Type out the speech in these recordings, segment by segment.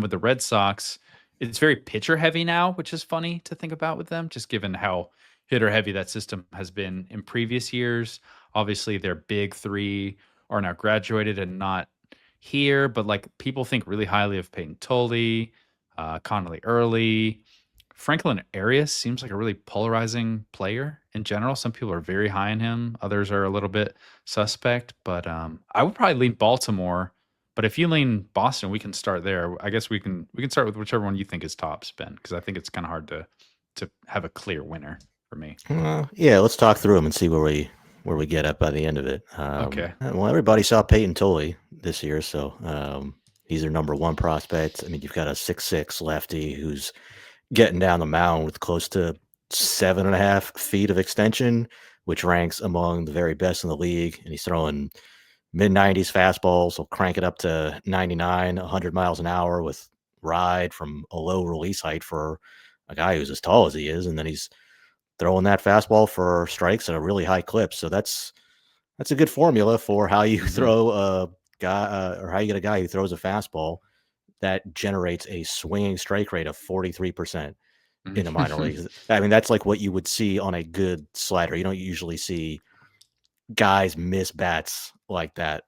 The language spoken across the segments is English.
with the Red Sox, it's very pitcher heavy now, which is funny to think about with them, just given how hitter heavy that system has been in previous years. Obviously, their big three are now graduated and not here, but like people think really highly of Payton Tolle, Connelly early. Franklin Arias seems like a really polarizing player in general. Some people are very high on him, others are a little bit suspect, but I would probably lean Baltimore. But if you lean Boston, we can start there. I guess we can start with whichever one you think is tops, Ben, because I think it's kind of hard to have a clear winner for me. Yeah, let's talk through them and see where we get up by the end of it. Okay. Well, everybody saw Peyton Tolle this year, so he's their number one prospect. I mean, you've got a 6'6" lefty who's getting down the mound with close to 7.5 feet of extension, which ranks among the very best in the league. And he's throwing mid-90s fastballs. He'll crank it up to 99, 100 miles an hour with ride from a low release height for a guy who's as tall as he is. And then he's throwing that fastball for strikes at a really high clip. So that's a good formula for how you throw a guy or how you get a guy who throws a fastball that generates a swinging strike rate of 43% in the minor leagues. I mean, that's like what you would see on a good slider. You don't usually see guys miss bats like that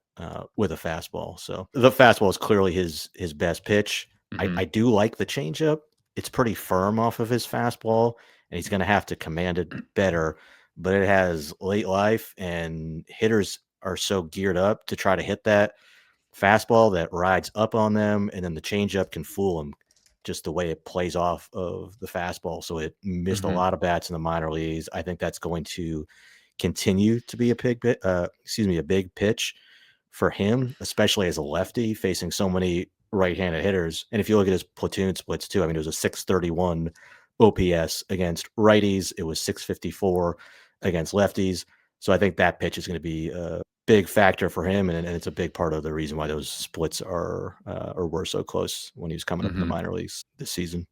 with a fastball. So the fastball is clearly his best pitch. I do like the changeup. It's pretty firm off of his fastball, and he's going to have to command it better. But it has late life, and hitters are so geared up to try to hit that fastball that rides up on them, and then the changeup can fool them just the way it plays off of the fastball. So it missed a lot of bats in the minor leagues. I think that's going to continue to be a big pitch for him, especially as a lefty facing so many right-handed hitters. And if you look at his platoon splits too, I mean, it was a 631 OPS against righties. It was 654 against lefties. So I think that pitch is going to be a big factor for him, and it's a big part of the reason why those splits are or were so close when he was coming up in the minor leagues this season.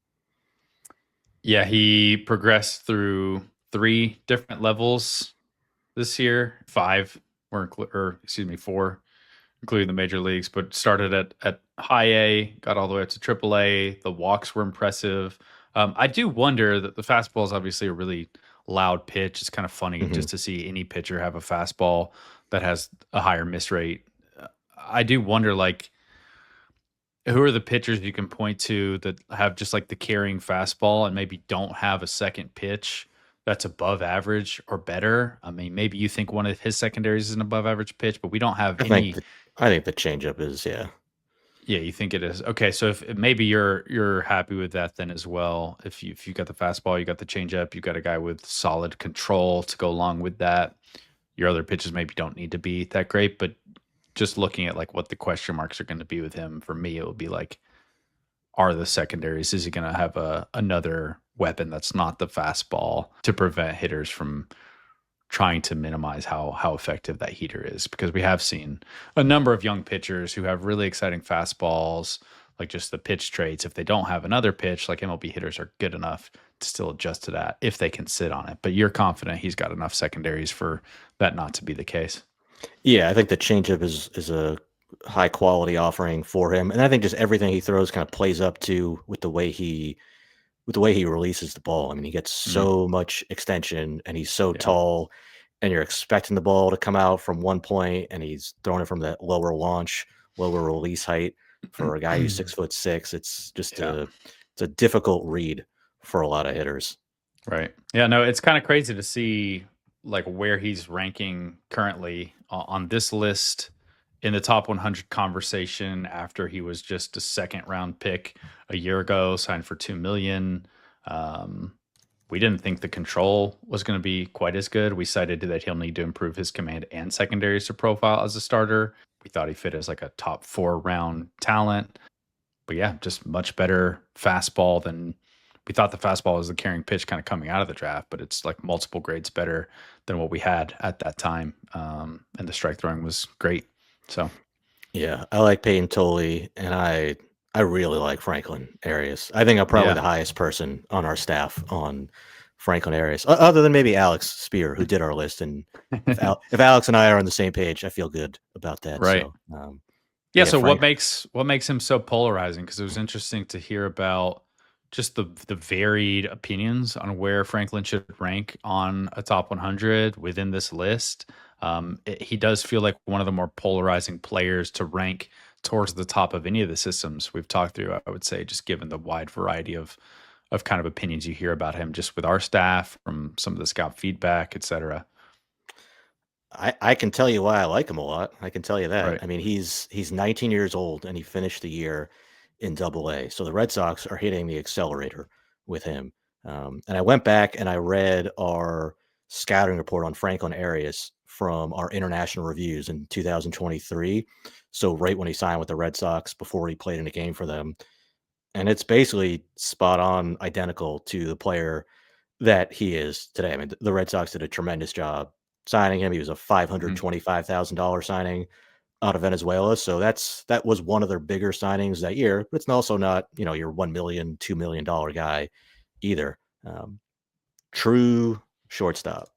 Yeah, he progressed through 3 different levels this year. 4, including the major leagues, but started at high A, got all the way up to triple A. The walks were impressive. I do wonder that the fastball is obviously a really loud pitch. It's kind of funny just to see any pitcher have a fastball that has a higher miss rate. I do wonder, like, who are the pitchers you can point to that have just like the carrying fastball and maybe don't have a second pitch that's above average or better? I mean, maybe you think one of his secondaries is an above average pitch, but we don't have any. I think the changeup is, yeah. Yeah, you think it is. Okay, so if maybe you're happy with that then as well. If you got the fastball, you got the changeup, you got a guy with solid control to go along with that. Your other pitches maybe don't need to be that great, but just looking at like what the question marks are going to be with him, for me, it would be like, are the secondaries? Is he going to have another weapon that's not the fastball to prevent hitters from trying to minimize how effective that heater is? Because we have seen a number of young pitchers who have really exciting fastballs, like just the pitch traits. If they don't have another pitch, like MLB hitters are good enough to still adjust to that if they can sit on it. But you're confident he's got enough secondaries for that not to be the case. Yeah, I think the changeup is a high quality offering for him, and I think just everything he throws kind of plays up to with the way he releases the ball. I mean, he gets so much extension, and he's so tall, and you're expecting the ball to come out from one point, and he's throwing it from that lower launch, lower release height for a guy who's 6'6". It's just it's a difficult read for a lot of hitters. Right. Yeah, no, it's kind of crazy to see like where he's ranking currently on this list in the top 100 conversation after he was just a second round pick a year ago, signed for $2 million. We didn't think the control was going to be quite as good. We cited that he'll need to improve his command and secondaries to profile as a starter. We thought he fit as like a top 4 round talent. But yeah, just much better fastball than we thought. The fastball was the carrying pitch kind of coming out of the draft, but it's like multiple grades better than what we had at that time. And the strike throwing was great. So yeah, I like Payton Tolle, and I really like Franklin Arias. I think I'm probably the highest person on our staff on Franklin Arias, other than maybe Alex Spear, who did our list. And if Alex and I are on the same page, I feel good about that. Right. So, Yeah, Yeah, so Frank. what makes him so polarizing? Because it was interesting to hear about just the varied opinions on where Franklin should rank on a top 100 within this list. He does feel like one of the more polarizing players to rank towards the top of any of the systems we've talked through. I would say, just given the wide variety of kind of opinions you hear about him, just with our staff, from some of the scout feedback, etc. I can tell you why I like him a lot. I can tell you that. Right. I mean, he's 19 years old and he finished the year in Double A. So the Red Sox are hitting the accelerator with him. And I went back and I read our scouting report on Franklin Arias from our international reviews in 2023. So right when he signed with the Red Sox, before he played in a game for them, and it's basically spot on identical to the player that he is today. I mean, the Red Sox did a tremendous job signing him. He was a Mhm. $525,000 signing out of Venezuela. So that was one of their bigger signings that year. But it's also not, your 1 million, $2 million guy either. Um, True shortstop,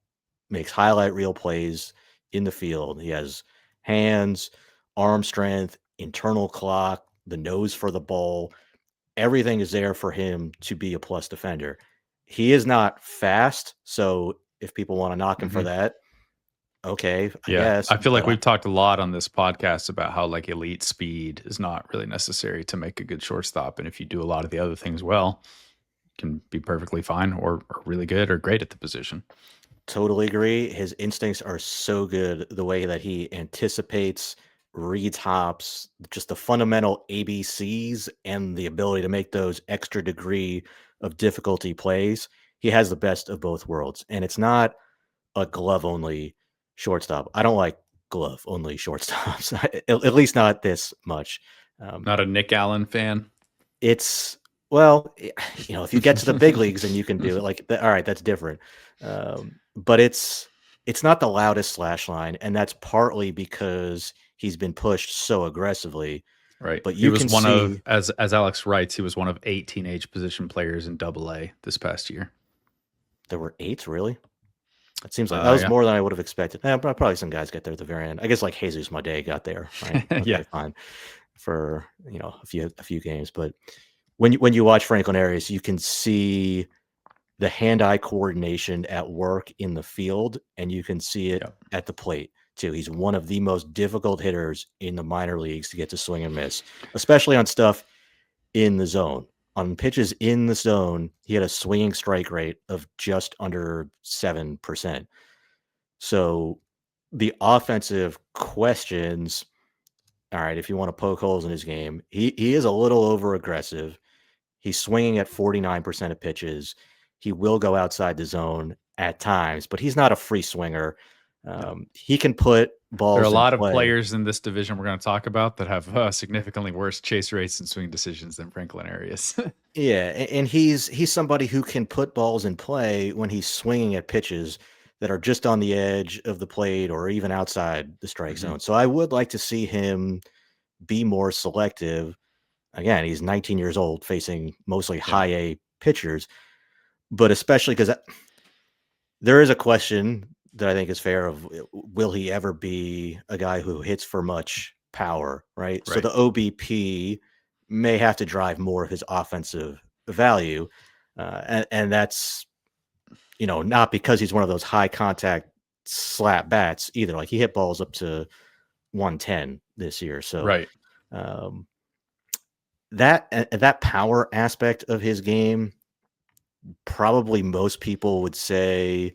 makes highlight reel plays in the field. He has hands, arm strength, internal clock, the nose for the ball. Everything is there for him to be a plus defender. He is not fast, so if people want to knock him for Mhm. that, okay, I Yeah, guess. I feel like But we've talked a lot on this podcast about how like elite speed is not really necessary to make a good shortstop, and if you do a lot of the other things well, you can be perfectly fine or really good or great at the position. totally agree. His instincts are so good. The way that he anticipates, reads hops, just the fundamental ABCs and the ability to make those extra degree of difficulty plays. He has the best of both worlds. And it's not a glove only shortstop. I don't like glove only shortstops, at least not this much. Um, Not a Nick Allen fan. it's well, if you get to the big leagues and you can do it, like, all right, that's different. But it's not the loudest slash line, and that's partly because he's been pushed so aggressively. Right. But He you was can one of, see as Alex writes, he was one of 8 teenage position players in Double A this past year. there were eight, really. It seems like that was Yeah, more than I would have expected. Probably some guys get there at the very end. I guess like Jesus Day got there, right? yeah, Okay, fine for a few games, but when you watch Franklin Arias, you can see the hand-eye coordination at work in the field, and you can see it yeah. at the plate too. He's one of the most difficult hitters in the minor leagues to get to swing and miss, especially on stuff in the zone. On pitches in the zone, he had a swinging strike rate of just under 7%. So the offensive questions, all right, if you want to poke holes in his game, he is a little over aggressive. He's swinging at 49% of pitches. He will go outside the zone at times, but he's not a free swinger. No. He can put There are a balls in lot of play. players in this division we're going to talk about that have significantly worse chase rates and swing decisions than Franklin Arias. Yeah, and he's somebody who can put balls in play when he's swinging at pitches that are just on the edge of the plate or even outside the strike Mhm. zone. So I would like to see him be more selective. Again, he's 19 years old, facing mostly Yeah. high A pitchers, but especially because there is a question that I think is fair of will he ever be a guy who hits for much power, right? So Right. the OBP may have to drive more of his offensive value, and that's not because he's one of those high contact slap bats either. Like he hit balls up to 110 this year, so Right. um, that power aspect of his game, probably most people would say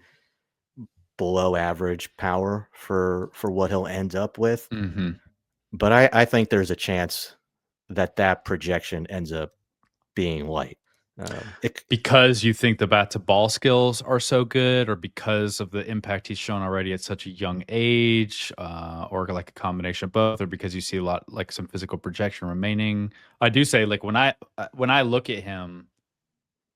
below average power for what he'll end up with. Mhm. But I think there's a chance that projection ends up being light. It Because you think the bat to ball skills are so good, or because of the impact he's shown already at such a young age, or like a combination of both, or because you see a lot like some physical projection remaining. I do say like when I look at him,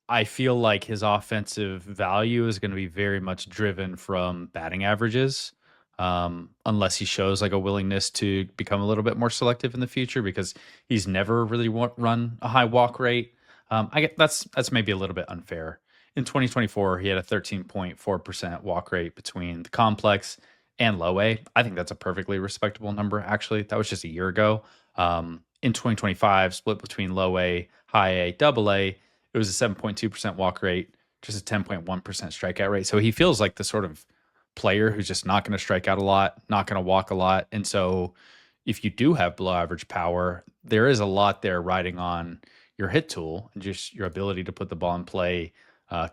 I feel like his offensive value is going to be very much driven from batting averages, unless he shows like a willingness to become a little bit more selective in the future because he's never really run a high walk rate. I get that's maybe a little bit unfair. In 2024, he had a 13.4% walk rate between the complex and low A. I think that's a perfectly respectable number. Actually, that was just a year ago. In 2025, split between low A, high A, double A, it was a 7.2% walk rate, just a 10.1% strikeout rate. So he feels like the sort of player who's just not going to strike out a lot, not going to walk a lot. And so if you do have below average power, there is a lot there riding on your hit tool and just your ability to put the ball in play,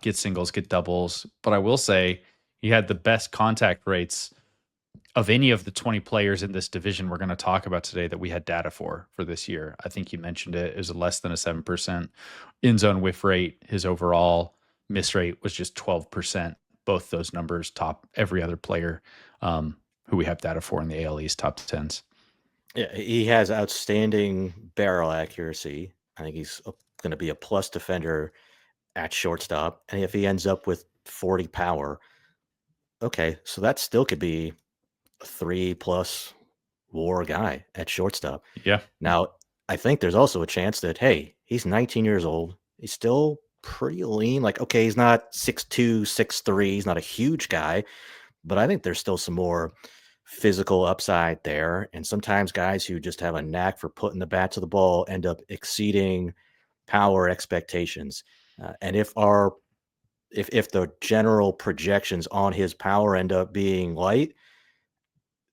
get singles, get doubles. But I will say he had the best contact rates of any of the 20 players in this division we're going to talk about today that we had data for this year. I think you mentioned it. It was less than a 7% in zone whiff rate. His overall miss rate was just 12%. Both those numbers top every other player who we have data for in the AL East top 10s. Yeah, he has outstanding barrel accuracy. I think he's going to be a plus defender at shortstop. And if he ends up with 40 power, okay, so that still could be a 3+ WAR guy at shortstop. Yeah. Now, I think there's also a chance that, hey, he's 19 years old. He's still pretty lean. Like, okay, he's not 6'2", 6'3". He's not a huge guy, but I think there's still some more physical upside there. And sometimes guys who just have a knack for putting the bat to the ball end up exceeding power expectations. And if the general projections on his power end up being light,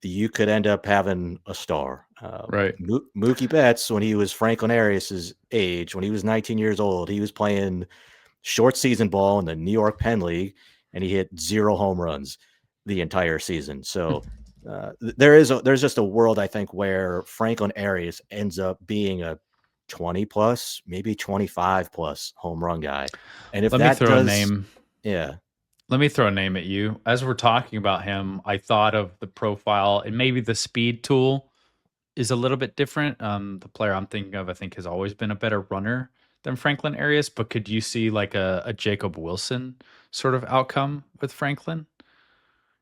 you could end up having a star. Right. Mookie Betts, when he was Franklin Arias's age, when he was 19 years old, he was playing short season ball in the New York Penn League, and he hit 0 home runs the entire season. So there's just a world, I think, where Franklin Arias ends up being a 20+, maybe 25+ home run guy. And if Let me that throw a does, name. yeah. Let me throw a name at you. As we're talking about him, I thought of the profile and maybe the speed tool is a little bit different. The player I'm thinking of, I think, has always been a better runner than Franklin Arias, but could you see like a Jacob Wilson sort of outcome with Franklin?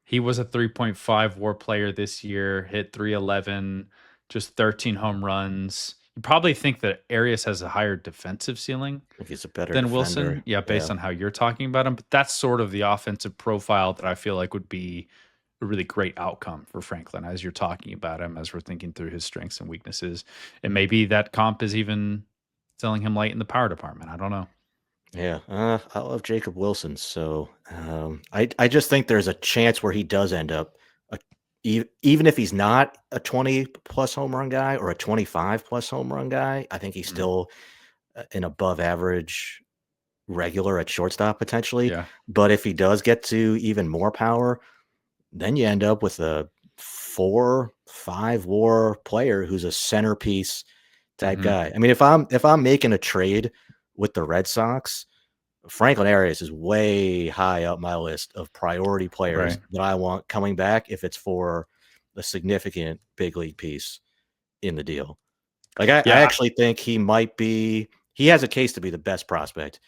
He was a 3.5 WAR player this year, hit 311, just 13 home runs. You probably think that Arias has a higher defensive ceiling I think he's a better than defender. Wilson. Yeah, based Yeah. on how you're talking about him. But that's sort of the offensive profile that I feel like would be a really great outcome for Franklin as you're talking about him, as we're thinking through his strengths and weaknesses. And maybe that comp is even selling him light in the power department. I don't know. Yeah, I love Jacob Wilson. So I just think there's a chance where he does end up, even if he's not a 20+ home run guy or a 25+ home run guy. I think he's still an above average regular at shortstop potentially. Yeah. But if he does get to even more power, then you end up with a 4-5 WAR player who's a centerpiece type Mhm. guy. I mean, if I'm making a trade with the Red Sox, Franklin Arias is way high up my list of priority players Right. that I want coming back if it's for a significant big league piece in the deal. Like I Yeah. actually think he has a case to be the best prospect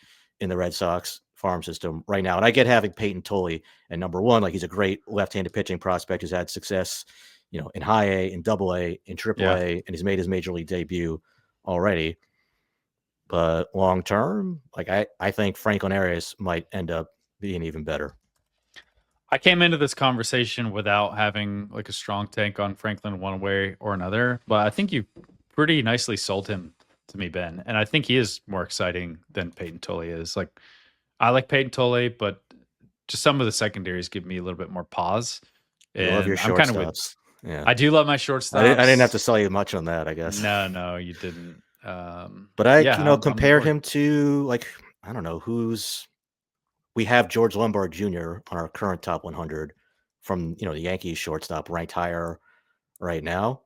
in the Red Sox farm system right now. And I get having Payton Tolle at number one. Like he's a great left-handed pitching prospect who's had success, in high A, in double A, in triple Yeah. A, and he's made his major league debut already. But long term, like I think Franklin Arias might end up being even better. I came into this conversation without having like a strong take on Franklin one way or another, but I think you pretty nicely sold him to me, Ben. And I think he is more exciting than Peyton Tolle is. Like I like Peyton Tolle, but just some of the secondaries give me a little bit more pause. You love your And I'm kind of with shortstops. Yeah. I do love my I didn't have to shortstops. sell you much on that, I guess. No, you didn't. But I, Yeah, I'm on compare board. him to like, I don't know we have George Lombard Jr. on our current top 100 from, the Yankees shortstop ranked higher right now.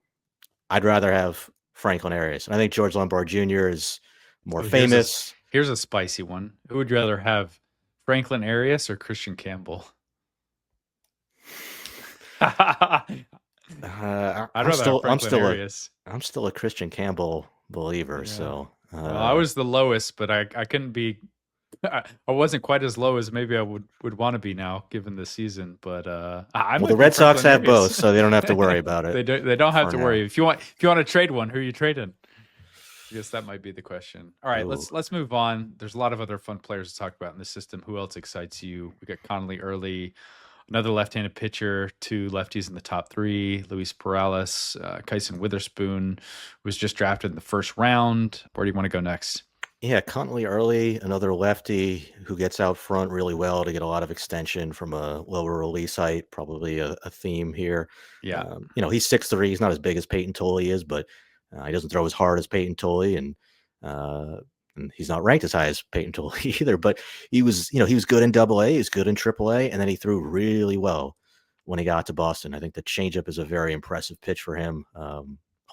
I'd rather have Franklin Arias. And I think George Lombard Jr. is more Oh, famous. here's a spicy one. Who would you rather have, Franklin Arias or Christian Campbell? I'd I'm rather have still I'm Franklin still a Arias. I'm still a Christian Campbell believer. Yeah. So Well, I was the lowest, but I couldn't be. I wasn't quite as low as maybe I would want to be now, given the season. But I well, the might be Red Sox Franklin have both, Arias. so they don't have to worry about it They don't have for to now. worry. If you want to trade one, who are you trading? I guess that might be the question. All right, Ooh. let's move on. There's a lot of other fun players to talk about in the system. Who else excites you? We got Connelly early. Another left-handed pitcher, two lefties in the top three. Luis Perales, Kyson Witherspoon was just drafted in the first round. Where do you want to go next? Yeah, Connelly early, another lefty who gets out front really well to get a lot of extension from a lower release height. Probably a theme here. Yeah. He's 6'3". He's not as big as Payton Tolle is, but he doesn't throw as hard as Payton Tolle, and he's not ranked as high as Payton Tolle either. But he was good in Double-A, he's good in Triple-A, and then he threw really well when he got to Boston. I think the changeup is a very impressive pitch for him.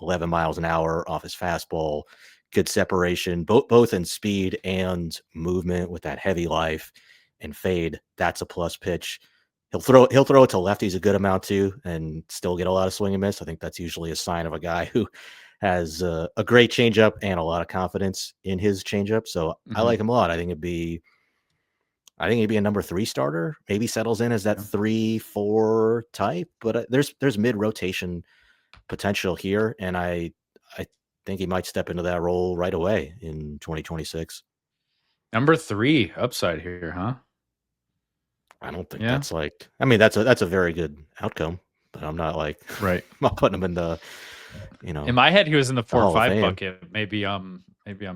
11 miles an hour off his fastball. Good separation, both in speed and movement with that heavy life and fade. That's a plus pitch. He'll throw it to lefties a good amount too, and still get a lot of swing and miss. I think that's usually a sign of a guy who has a great changeup and a lot of confidence in his changeup. So I like him a lot. I think it'd be a number 3 starter. Maybe settles in as that 3-4 type, but there's mid rotation potential here, and I think he might step into that role right away in 2026. Number 3 upside here, huh? I don't think that's like. I mean, that's a very good outcome, but I'm not like right. I'm not putting him in the. In my head, he was in the 4 or 5 bucket. Maybe I'm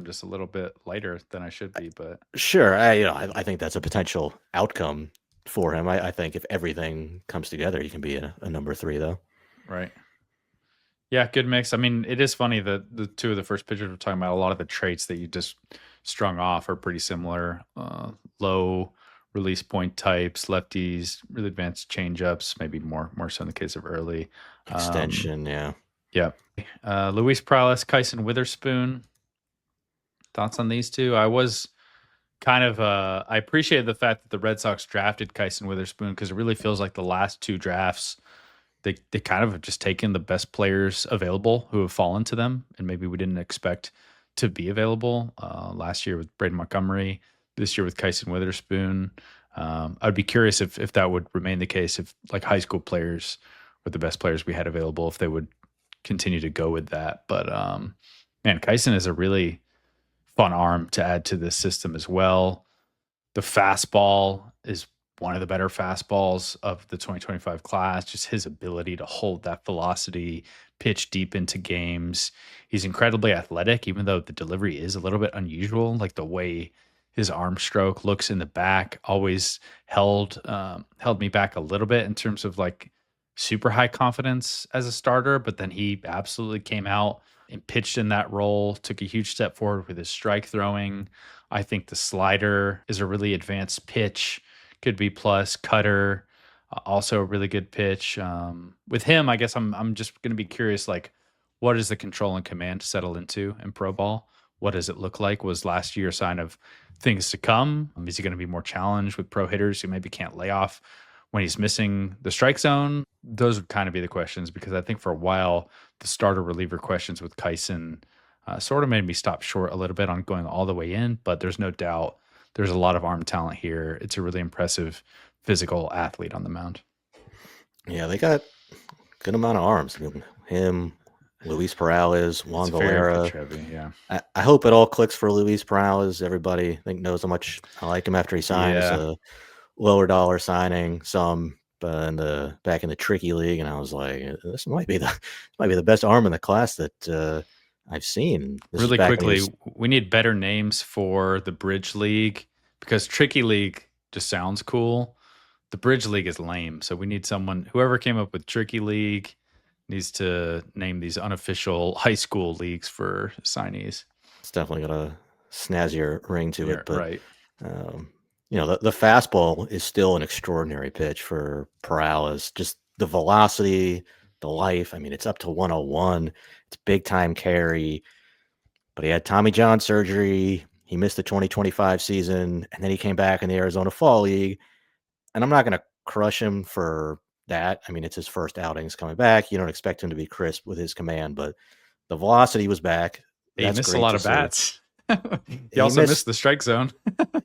just a little bit lighter than I should be, but sure. I think that's a potential outcome for him. I think if everything comes together, he can be a number 3 though. Right. Yeah, good mix. I mean, it is funny that the two of the first pitchers we're talking about, a lot of the traits that you just strung off are pretty similar. Low release point types, lefties, really advanced changeups, maybe more so in the case of early. Extension, yeah. Yeah. Luis Perales, Kyson Witherspoon. Thoughts on these two? I was kind of I appreciated the fact that the Red Sox drafted Kyson Witherspoon because it really feels like the last 2 drafts they kind of have just taken the best players available who have fallen to them, and maybe we didn't expect to be available. Last year with Braden Montgomery, this year with Kyson Witherspoon. I'd be curious if that would remain the case, if like high school players were the best players we had available, if they would continue to go with that. But man, Kyson is a really fun arm to add to this system as well. The fastball is one of the better fastballs of the 2025 class. Just his ability to hold that velocity, pitch deep into games. He's incredibly athletic, even though the delivery is a little bit unusual. Like the way his arm stroke looks in the back always held me back a little bit in terms of like super high confidence as a starter. But then he absolutely came out and pitched in that role, took a huge step forward with his strike throwing. I think the slider is a really advanced pitch. Could be plus. Cutter, also a really good pitch. With him, I guess I'm just going to be curious, like, what does the control and command settle into in pro ball? What does it look like? Was last year a sign of things to come? Is he going to be more challenged with pro hitters who maybe can't lay off when he's missing the strike zone? Those would kind of be the questions, because I think for a while the starter reliever questions with Kyson sort of made me stop short a little bit on going all the way in, but there's no doubt there's a lot of arm talent here. It's a really impressive physical athlete on the mound. Yeah, they got a good amount of arms. I mean, him, Luis Perales, Juan Valera. Yeah. I hope it all clicks for Luis Perales. Everybody, I think, knows how much I like him after he signed as a lower dollar signing. Some back in the tricky league, and I was like, this might be the best arm in the class that I've seen. Really quickly, we need better names for the Bridge League, because Tricky League just sounds cool. The Bridge League is lame. So we need someone, whoever came up with Tricky League needs to name these unofficial high school leagues for signees. It's definitely got a snazzier ring to it. But, right. The fastball is still an extraordinary pitch for Perales. Just the velocity, the life. I mean, it's up to 101. It's big time carry, but he had Tommy John surgery. He missed the 2025 season, and then he came back in the Arizona Fall League. And I'm not going to crush him for that. I mean, it's his first outings coming back. You don't expect him to be crisp with his command, but the velocity was back. He missed a lot of bats. He also missed the strike zone.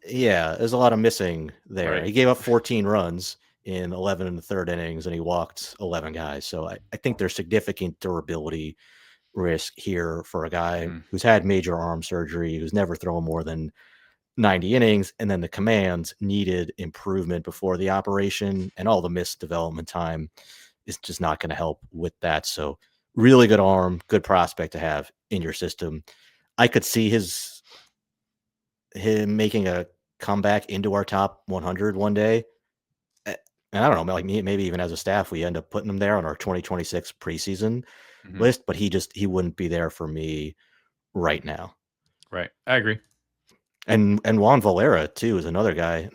Yeah, there's a lot of missing there. Right. He gave up 14 runs in 11 and the third innings, and he walked 11 guys. So I think there's significant durability risk here for a guy who's had major arm surgery, who's never thrown more than 90 innings, and then the commands needed improvement before the operation, and all the missed development time is just not going to help with that. So, really good arm, good prospect to have in your system. I could see him making a comeback into our top 100 one day. And I don't know, like maybe even as a staff, we end up putting him there on our 2026 preseason Mhm. list, but he wouldn't be there for me right now. Right. I agree. And Juan Valera too is another guy,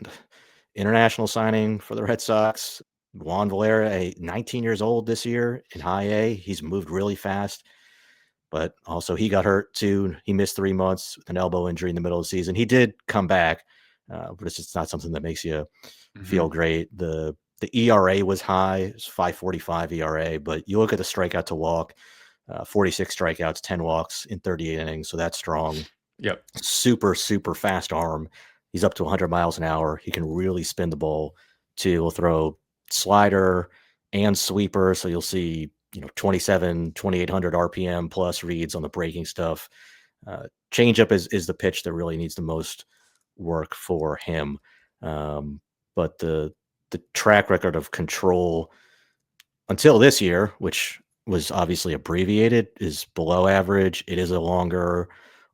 international signing for the Red Sox. Juan Valera, 19 years old this year in high A. He's moved really fast, but also he got hurt too. He missed 3 months with an elbow injury in the middle of the season. He did come back, but it's just not something that makes you feel Mhm. great. The ERA was high, it's 5.45 ERA, but you look at the strikeout to walk, 46 strikeouts, 10 walks in 38 innings, so that's strong. Yep. Super, super fast arm. He's up to 100 miles an hour. He can really spin the ball too. He'll throw slider and sweeper. So you'll see, 2,800 RPM plus reads on the breaking stuff. Changeup is the pitch that really needs the most work for him. But the track record of control until this year, which was obviously abbreviated, is below average. It is a longer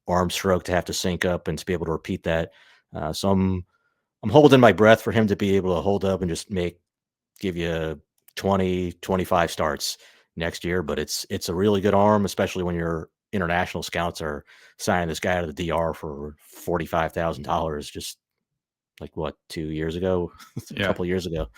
arm stroke to have to sync up and to be able to repeat that. So I'm holding my breath for him to be able to hold up and just give you 20, 25 starts next year. But it's a really good arm, especially when your international scouts are signing this guy out of the DR for $45,000 just like what, 2 years ago, a Yeah. couple years ago.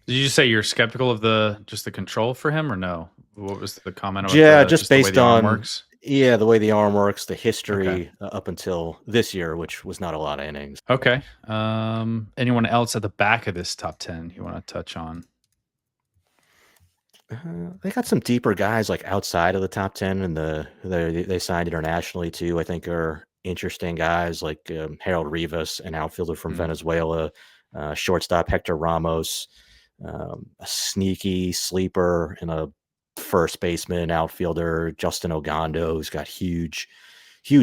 Did you say you're skeptical of the control for him or no? What was the comment about Yeah, the just just the way based the arm on works? the way the arm works, the Okay. history up until this year, which was not a lot of innings. Okay. Anyone else at the back of this top 10 you want to touch on? They got some deeper guys like outside of the top 10, and they signed internationally too. I think are interesting guys like Harold Rivas, an outfielder from Mm, Venezuela, shortstop Hector Ramos, a sneaky sleeper, and a first baseman outfielder Justin Ogando, who's got huge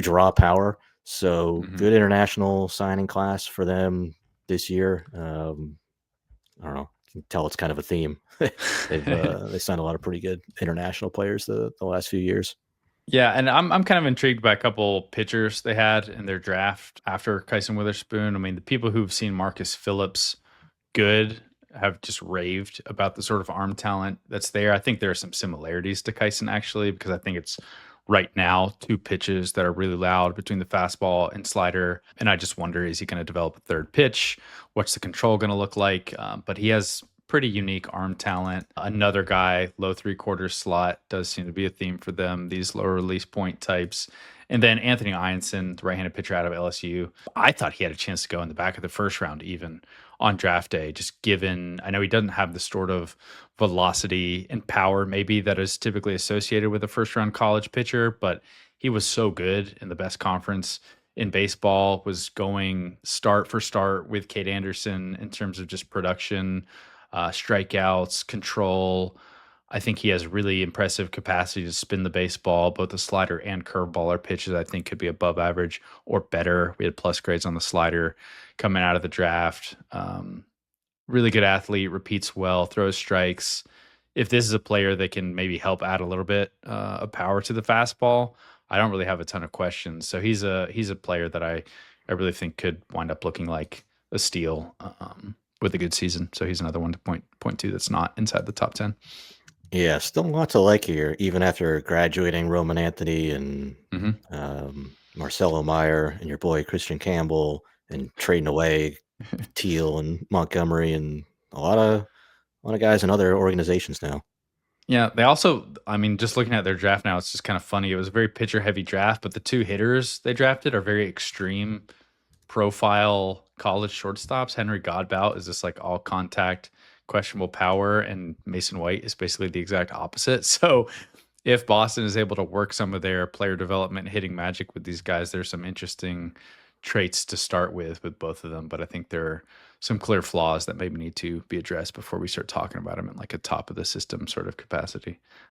raw power. So mhm. good international signing class for them this year. I don't know. You can tell it's kind of a theme. They signed a lot of pretty good international players the last few years. Yeah, and I'm kind of intrigued by a couple pitchers they had in their draft after Kyson Witherspoon. I mean, the people who've seen Marcus Phillips good have just raved about the sort of arm talent that's there. I think there are some similarities to Kyson actually, because I think it's right now two pitches that are really loud between the fastball and slider. And I just wonder, is he going to develop a third pitch? What's the control going to look like? But he has pretty unique arm talent. Another guy, low 3/4 slot, does seem to be a theme for them, these low release point types. And then Anthony Ianson, the right-handed pitcher out of LSU. I thought he had a chance to go in the back of the first round, even on draft day, just given I know he doesn't have the sort of velocity and power maybe that is typically associated with a first round college pitcher, but he was so good in the best conference in baseball, was going start for start with Kate Anderson in terms of just production, strikeouts, control. I think he has really impressive capacity to spin the baseball. Both the slider and curveball are pitches I think could be above average or better. We had plus grades on the slider coming out of the draft. Really good athlete, repeats well, throws strikes. If this is a player that can maybe help add a little bit of power to the fastball, I don't really have a ton of questions. So he's a player that I really think could wind up looking like a steal with a good season. So he's another one to point to that's not inside the top 10. Yeah, still a lot to like here, even after graduating Roman Anthony and Hmm. Marcelo Meyer and your boy Christian Campbell and trading away Teal and Montgomery and a lot of guys in other organizations now. Yeah, they also, I mean, just looking at their draft now, it's just kind of funny. It was a very pitcher heavy draft, but the two hitters they drafted are very extreme profile college shortstops. Henry Godbout is just like all contact, questionable power, and Mason White is basically the exact opposite. So if Boston is able to work some of their player development hitting magic with these guys, there's some interesting traits to start with both of them. But I think there are some clear flaws that maybe need to be addressed before we start talking about them in like a top of the system sort of capacity.